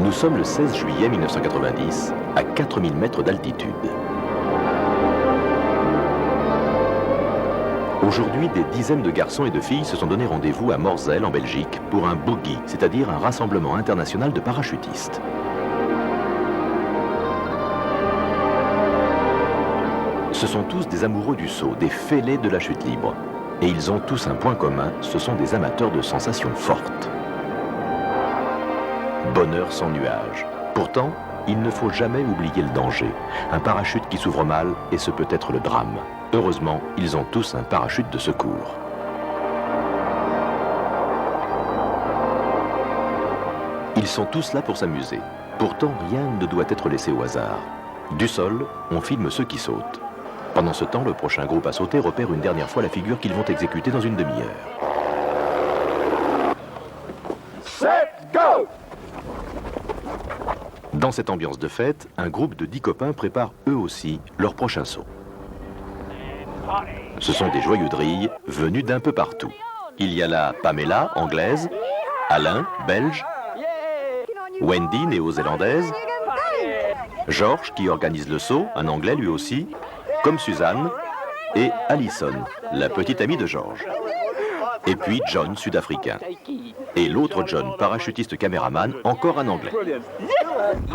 Nous sommes le 16 juillet 1990, à 4000 mètres d'altitude. Aujourd'hui, des dizaines de garçons et de filles se sont donné rendez-vous à Morzel, en Belgique, pour un boogie, c'est-à-dire un rassemblement international de parachutistes. Ce sont tous des amoureux du saut, des fêlés de la chute libre. Et ils ont tous un point commun, ce sont des amateurs de sensations fortes. Bonheur sans nuage. Pourtant, il ne faut jamais oublier le danger. Un parachute qui s'ouvre mal, et ce peut être le drame. Heureusement, ils ont tous un parachute de secours. Ils sont tous là pour s'amuser. Pourtant, rien ne doit être laissé au hasard. Du sol, on filme ceux qui sautent. Pendant ce temps, le prochain groupe à sauter repère une dernière fois la figure qu'ils vont exécuter dans une demi-heure. Set, go! Dans cette ambiance de fête, un groupe de 10 copains prépare eux aussi leur prochain saut. Ce sont des joyeux drilles venus d'un peu partout. Il y a là Pamela, anglaise, Alain, belge, Wendy, néo-zélandaise, Georges, qui organise le saut, un anglais lui aussi, comme Suzanne, et Alison, la petite amie de Georges. Et puis John, sud-africain. Et l'autre John, parachutiste caméraman, encore un anglais.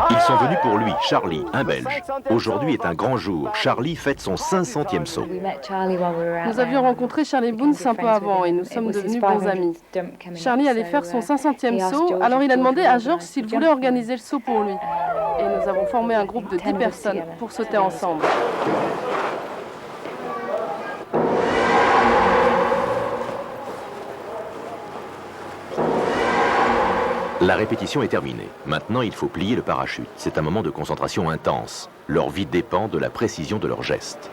Ils sont venus pour lui, Charlie, un belge. Aujourd'hui est un grand jour. Charlie fête son 500e saut. Nous avions rencontré Charlie Boons un peu avant et nous sommes devenus bons amis. Charlie allait faire son 500e saut, alors il a demandé à Georges s'il voulait organiser le saut pour lui. Et nous avons formé un groupe de 10 personnes pour sauter ensemble. La répétition est terminée. Maintenant, il faut plier le parachute. C'est un moment de concentration intense. Leur vie dépend de la précision de leurs gestes.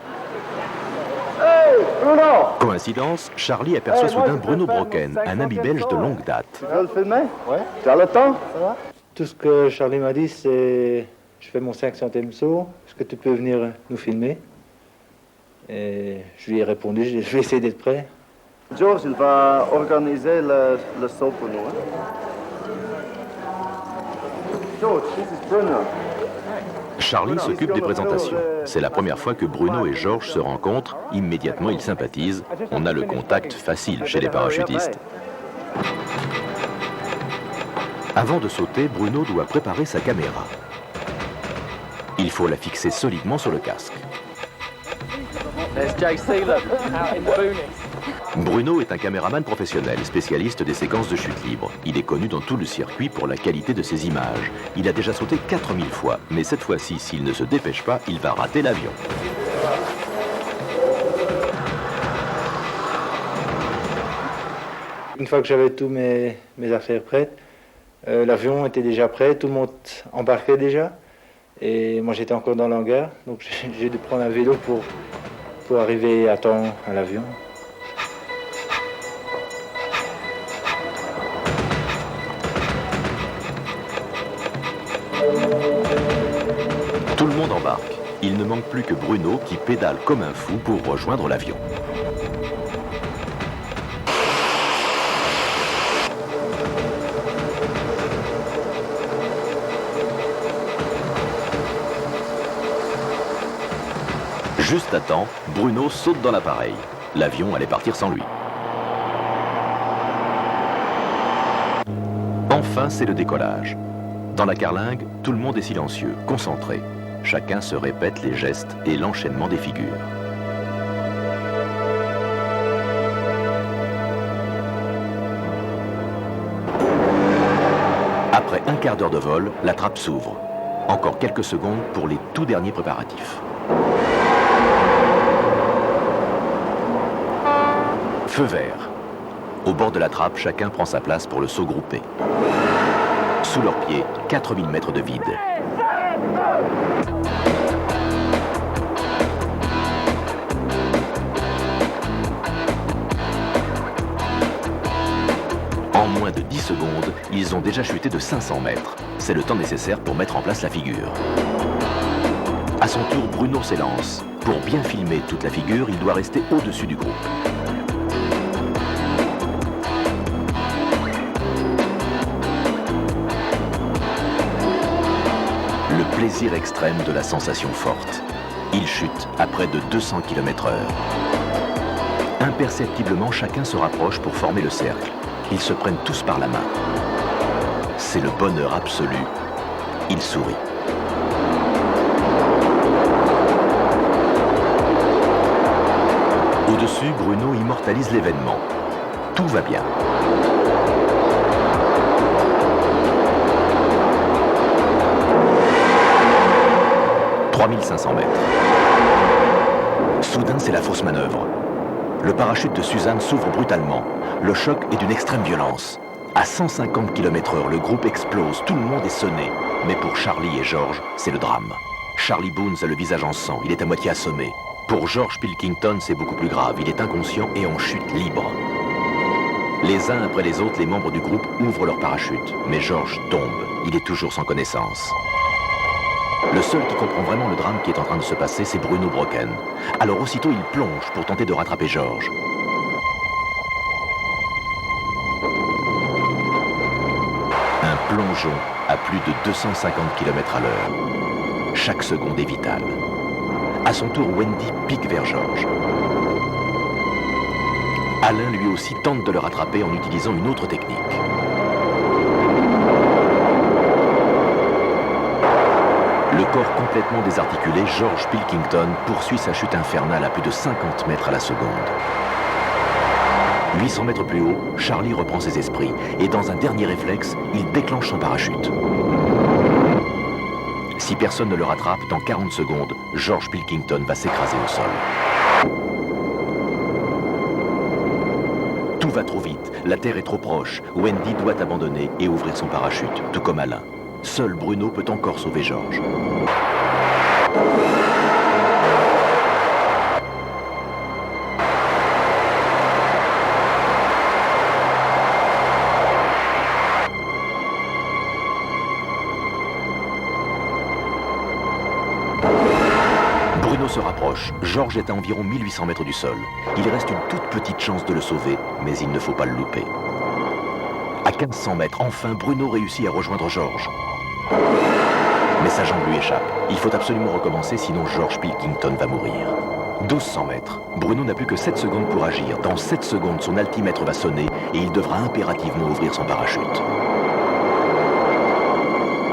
Hey, Bruno! Coïncidence, Charlie aperçoit soudain Bruno Brocken, un ami belge de longue date. Tu veux le filmer? Ouais. Tu as le temps? Ça va? Tout ce que Charlie m'a dit, c'est je fais mon 500e saut, est-ce que tu peux venir nous filmer? Et je lui ai répondu, je vais essayer d'être prêt. George, il va organiser le saut pour nous. Hein? George, this is Bruno. Charlie s'occupe des présentations. C'est la première fois que Bruno et Georges se rencontrent. Immédiatement, ils sympathisent. On a le contact facile chez les parachutistes. Avant de sauter, Bruno doit préparer sa caméra. Il faut la fixer solidement sur le casque. Bruno est un caméraman professionnel, spécialiste des séquences de chute libre. Il est connu dans tout le circuit pour la qualité de ses images. Il a déjà sauté 4000 fois, mais cette fois-ci, s'il ne se dépêche pas, il va rater l'avion. Une fois que j'avais tous mes affaires prêtes, l'avion était déjà prêt, tout le monde embarquait déjà. Et moi j'étais encore dans l'hangar, donc j'ai dû prendre un vélo pour arriver à temps à l'avion. Tout le monde embarque. Il ne manque plus que Bruno qui pédale comme un fou pour rejoindre l'avion. Juste à temps, Bruno saute dans l'appareil. L'avion allait partir sans lui. Enfin, c'est le décollage. Dans la carlingue, tout le monde est silencieux, concentré. Chacun se répète les gestes et l'enchaînement des figures. Après un quart d'heure de vol, la trappe s'ouvre. Encore quelques secondes pour les tout derniers préparatifs. Feu vert. Au bord de la trappe, chacun prend sa place pour le saut groupé. Sous leurs pieds, 4000 mètres de vide. En moins de 10 secondes, ils ont déjà chuté de 500 mètres. C'est le temps nécessaire pour mettre en place la figure. À son tour, Bruno s'élance. Pour bien filmer toute la figure, il doit rester au-dessus du groupe. plaisir extrême de la sensation forte. Il chute à près de 200 km/h. Imperceptiblement, chacun se rapproche pour former le cercle. Ils se prennent tous par la main. C'est le bonheur absolu. Il sourit. Au-dessus, Bruno immortalise l'événement. Tout va bien. « 3500 mètres. Soudain, c'est la fausse manœuvre. Le parachute de Suzanne s'ouvre brutalement. Le choc est d'une extrême violence. À 150 km/h, le groupe explose, tout le monde est sonné. Mais pour Charlie et George, c'est le drame. Charlie Boons a le visage en sang, il est à moitié assommé. Pour George Pilkington, c'est beaucoup plus grave, il est inconscient et en chute libre. Les uns après les autres, les membres du groupe ouvrent leur parachute. Mais George tombe, il est toujours sans connaissance. Le seul qui comprend vraiment le drame qui est en train de se passer, c'est Bruno Brocken. Alors aussitôt, il plonge pour tenter de rattraper George. Un plongeon à plus de 250 km/h. Chaque seconde est vitale. À son tour, Wendy pique vers George. Alain, lui aussi, tente de le rattraper en utilisant une autre technique. Le corps complètement désarticulé, George Pilkington poursuit sa chute infernale à plus de 50 mètres à la seconde. 800 mètres plus haut, Charlie reprend ses esprits et dans un dernier réflexe, il déclenche son parachute. Si personne ne le rattrape, dans 40 secondes, George Pilkington va s'écraser au sol. Tout va trop vite, la terre est trop proche. Wendy doit abandonner et ouvrir son parachute, tout comme Alain. Seul Bruno peut encore sauver George. Bruno se rapproche. George est à environ 1800 mètres du sol. Il reste une toute petite chance de le sauver, mais il ne faut pas le louper. À 1500 mètres, enfin, Bruno réussit à rejoindre George. Mais sa jambe lui échappe. Il faut absolument recommencer, sinon George Pilkington va mourir. 1200 mètres. Bruno n'a plus que 7 secondes pour agir. Dans 7 secondes, son altimètre va sonner et il devra impérativement ouvrir son parachute.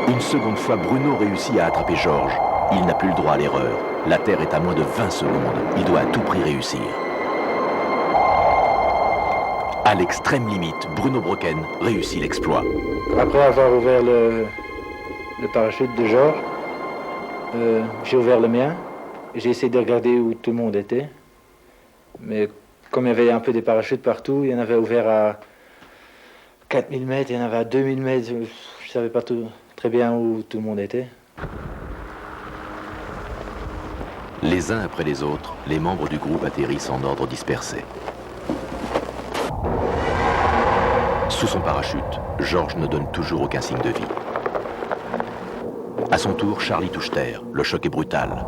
Une seconde fois, Bruno réussit à attraper George. Il n'a plus le droit à l'erreur. La Terre est à moins de 20 secondes. Il doit à tout prix réussir. À l'extrême limite, Bruno Brocken réussit l'exploit. Après avoir ouvert le parachute de George, j'ai ouvert le mien. J'ai essayé de regarder où tout le monde était. Mais comme il y avait un peu des parachutes partout, il y en avait ouvert à 4000 mètres, il y en avait à 2000 mètres. Je ne savais pas très bien où tout le monde était. Les uns après les autres, les membres du groupe atterrissent en ordre dispersé. Sous son parachute, George ne donne toujours aucun signe de vie. À son tour, Charlie touche terre. Le choc est brutal.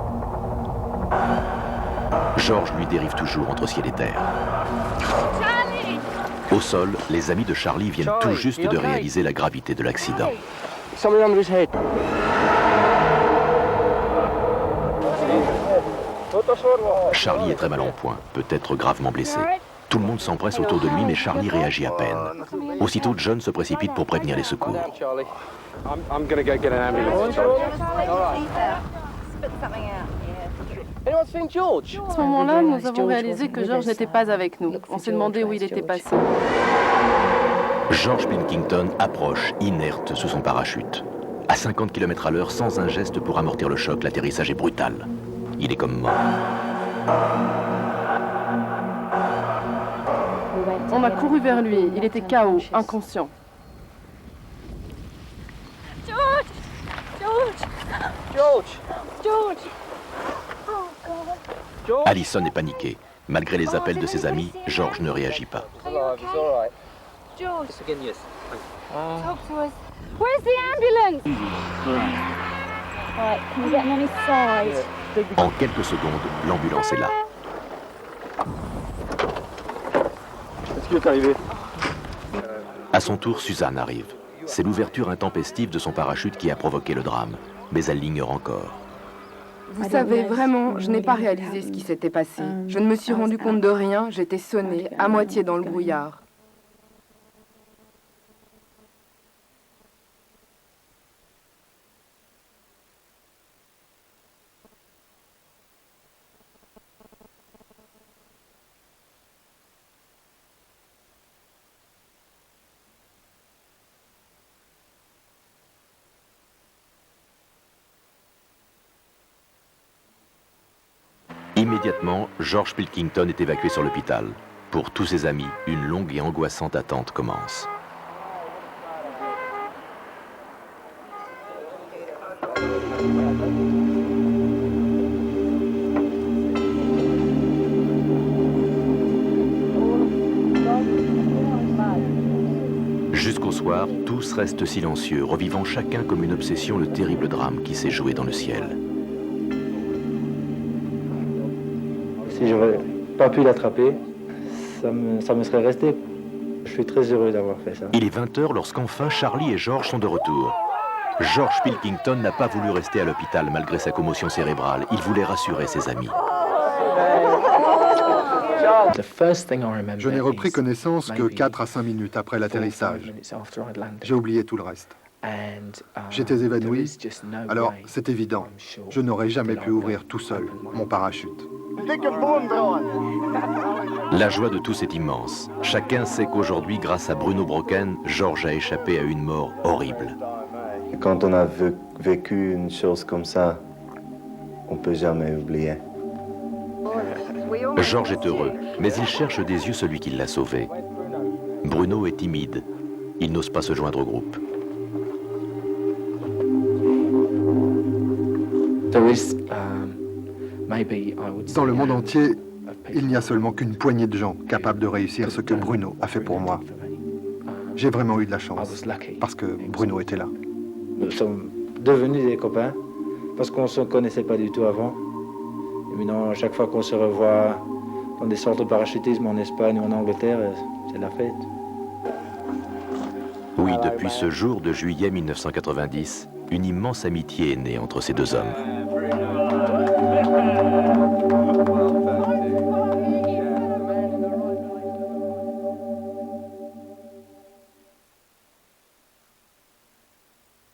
George lui dérive toujours entre ciel et terre. Au sol, les amis de Charlie viennent tout juste de réaliser la gravité de l'accident. Charlie est très mal en point, peut-être gravement blessé. Tout le monde s'empresse autour de lui, mais Charlie réagit à peine. Aussitôt, John se précipite pour prévenir les secours. À ce moment-là, nous avons réalisé que George n'était pas avec nous. On s'est demandé où il était passé. George Pilkington approche, inerte, sous son parachute. À 50 km/h, sans un geste pour amortir le choc, l'atterrissage est brutal. Il est comme mort. On a couru vers lui. Il était KO, inconscient. George! George! George! George! Oh, God. Allison est paniquée. Malgré les appels de ses amis, George ne réagit pas. George! Talk to us. Where's the ambulance? Right, can we get him on his side? En quelques secondes, l'ambulance est là. Est-ce qu'il est arrivé? À son tour, Suzanne arrive. C'est l'ouverture intempestive de son parachute qui a provoqué le drame. mais elle l'ignore encore. Vous savez, vraiment, je n'ai pas réalisé ce qui s'était passé. Je ne me suis rendu compte de rien, j'étais sonnée, à moitié dans le brouillard. Immédiatement, George Pilkington est évacué sur l'hôpital. Pour tous ses amis, une longue et angoissante attente commence. Jusqu'au soir, tous restent silencieux, revivant chacun comme une obsession le terrible drame qui s'est joué dans le ciel. Si j'aurais pas pu l'attraper, ça me serait resté. Je suis très heureux d'avoir fait ça. Il est 20h lorsqu'enfin Charlie et George sont de retour. George Pilkington n'a pas voulu rester à l'hôpital malgré sa commotion cérébrale. Il voulait rassurer ses amis. Je n'ai repris connaissance que 4 à 5 minutes après l'atterrissage. J'ai oublié tout le reste. J'étais évanoui, alors c'est évident, je n'aurais jamais pu ouvrir tout seul mon parachute. La joie de tous est immense. Chacun sait qu'aujourd'hui, grâce à Bruno Brocken, George a échappé à une mort horrible. Quand on a vécu une chose comme ça, on ne peut jamais oublier. George est heureux, mais il cherche des yeux celui qui l'a sauvé. Bruno est timide. Il n'ose pas se joindre au groupe. Dans le monde entier, il n'y a seulement qu'une poignée de gens capables de réussir ce que Bruno a fait pour moi. J'ai vraiment eu de la chance, parce que Bruno était là. Nous sommes devenus des copains, parce qu'on ne se connaissait pas du tout avant. Et maintenant, chaque fois qu'on se revoit dans des centres de parachutisme en Espagne ou en Angleterre, c'est la fête. Oui, depuis ce jour de juillet 1990, une immense amitié est née entre ces deux hommes.